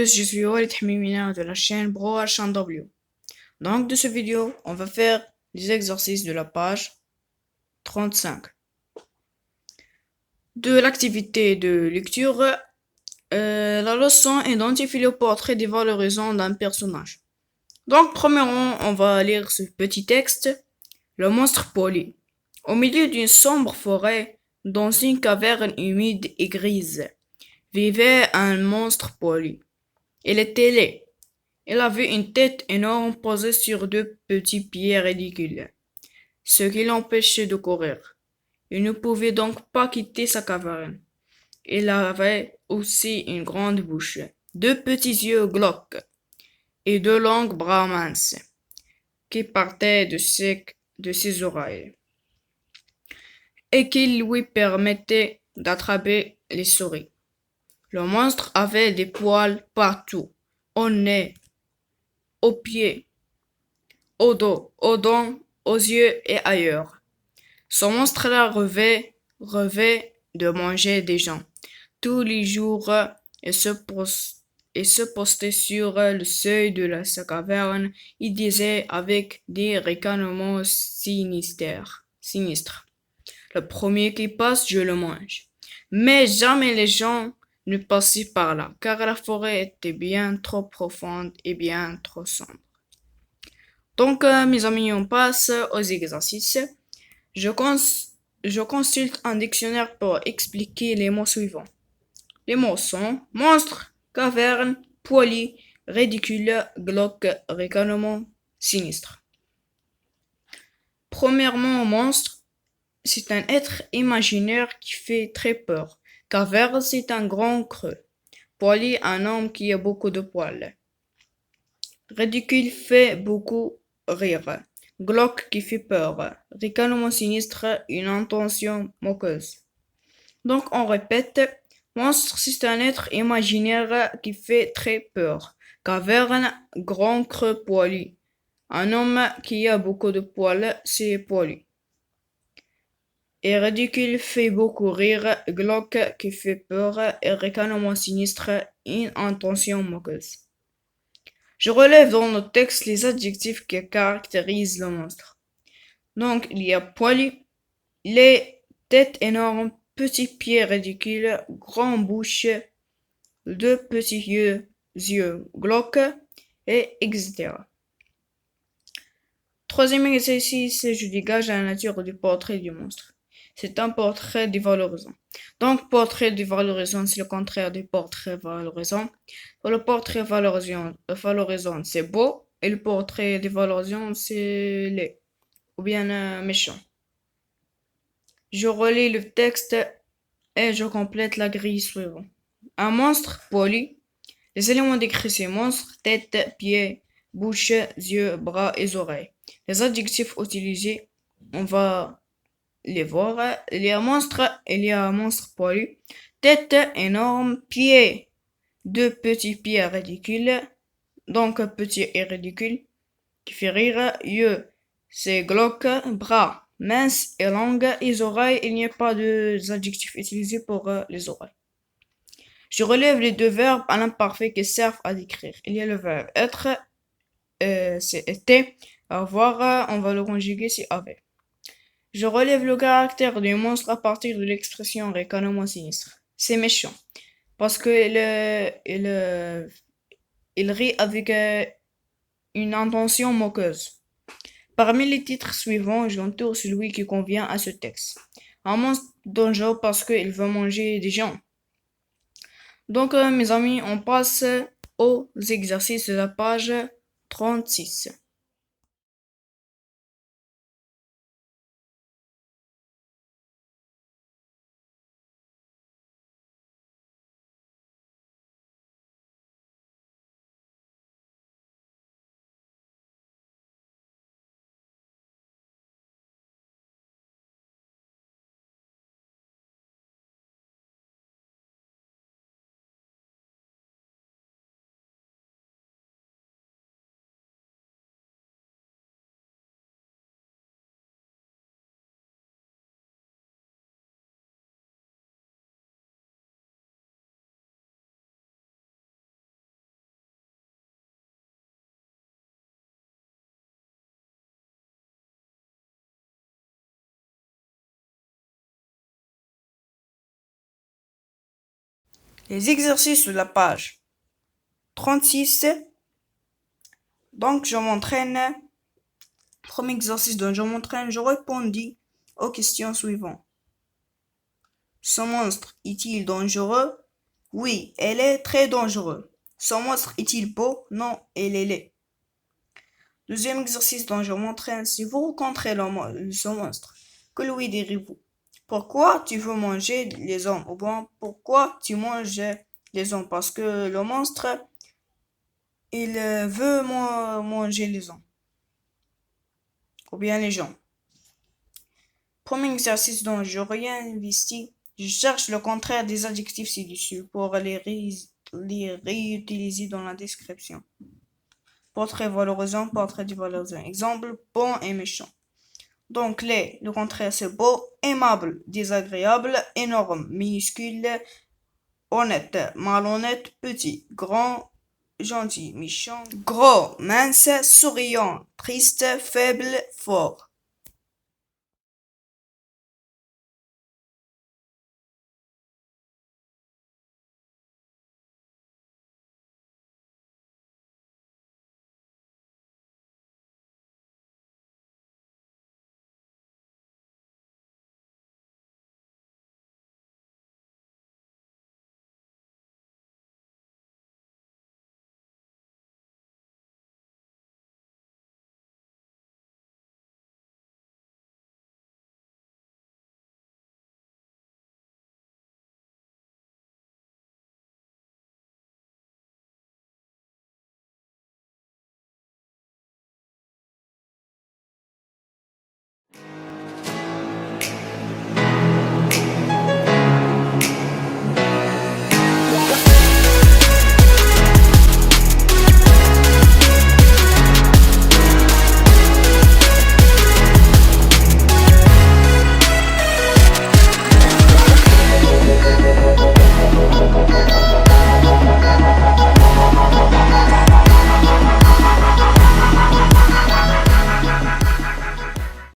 tous, je suis Walid Hamimina de la chaîne BroHW. Donc, de cette vidéo, on va faire les exercices de la page 35. De l'activité de lecture, la leçon identifie le portrait dévalorisant d'un personnage. Donc, premièrement, on va lire ce petit texte. Le monstre poli. Au milieu d'une sombre forêt, dans une caverne humide et grise, vivait un monstre poli. Il était laid. Il avait une tête énorme posée sur deux petits pieds ridicules, ce qui l'empêchait de courir. Il ne pouvait donc pas quitter sa caverne. Il avait aussi une grande bouche, deux petits yeux glauques et deux longs bras minces qui partaient de ses oreilles et qui lui permettaient d'attraper les souris. Le monstre avait des poils partout, au nez, aux pieds, au dos, aux dents, aux yeux et ailleurs. Ce monstre-là rêvait de manger des gens. Tous les jours, il se postait sur le seuil de sa caverne. Il disait avec des ricanements sinistres. Le premier qui passe, je le mange. Mais jamais les gens ne passaient par là, car la forêt était bien trop profonde et bien trop sombre. Donc, mes amis, on passe aux exercices. Je, je consulte un dictionnaire pour expliquer les mots suivants. Les mots sont monstre, caverne, poli, ridicule, glauque, ricanement, sinistre. Premièrement, monstre, c'est un être imaginaire qui fait très peur. Caverne, c'est un grand creux. Poli, un homme qui a beaucoup de poils. Ridicule fait beaucoup rire. Glauque qui fait peur. Ricanement sinistre, une intention moqueuse. Donc on répète, monstre c'est un être imaginaire qui fait très peur. Caverne, grand creux poilu. Un homme qui a beaucoup de poils, c'est poilu. Et ridicule fait beaucoup rire. Glauque qui fait peur. Et ricanement sinistre, une intention moqueuse. Je relève dans le texte les adjectifs qui caractérisent le monstre. Donc, il y a poilu, les têtes énormes, petits pieds ridicules, grande bouche, deux petits yeux glauques, et etc. Troisième exercice, je dégage la nature du portrait du monstre. C'est un portrait dévalorisant. Donc, portrait dévalorisant, c'est le contraire du portrait valorisant. Le portrait valorisant, c'est beau, et le portrait dévalorisant, c'est laid, ou bien méchant. Je relis le texte et je complète la grille suivante. Un monstre poli. Les éléments décrits c'est monstre, tête, pied, bouche, yeux, bras et oreilles. Les adjectifs utilisés, on va les voir. Il y a un monstre poli. Tête énorme, pied, deux petits pieds ridicules. Donc petit et ridicule qui fait rire. Yeux, c'est glauque. Bras, mince et longue. Les oreilles, il n'y a pas d'adjectifs utilisés pour les oreilles. Je relève les deux verbes à l'imparfait qui servent à décrire. Il y a le verbe être, c'est était. Avoir, on va le conjuguer, c'est avait. Je relève le caractère du monstre à partir de l'expression ricanement sinistre. C'est méchant. Parce que il rit avec une intention moqueuse. Parmi les titres suivants, j'entoure celui qui convient à ce texte. Un monstre dangereux parce qu'il veut manger des gens. Donc, mes amis, on passe aux exercices de la page 36. Les exercices de la page 36. Donc, je m'entraîne. Premier exercice, donc je m'entraîne, je répondis aux questions suivantes. Ce monstre est-il dangereux? Oui, elle est très dangereux. Ce monstre est-il beau? Non, elle est laid. Deuxième exercice dont je m'entraîne, si vous rencontrez ce monstre, que lui direz-vous? Pourquoi tu veux manger les hommes? Ou bien, pourquoi tu manges les hommes? Parce que le monstre, il veut manger les hommes. Ou bien les gens. Premier exercice dont je réinvestis, je cherche le contraire des adjectifs ci-dessus pour les réutiliser dans la description. Portrait valorisant, portrait dévalorisant. Exemple, bon et méchant. Donc, le contraire c'est beau, aimable, désagréable, énorme, minuscule, honnête, malhonnête, petit, grand, gentil, méchant, gros, mince, souriant, triste, faible, fort.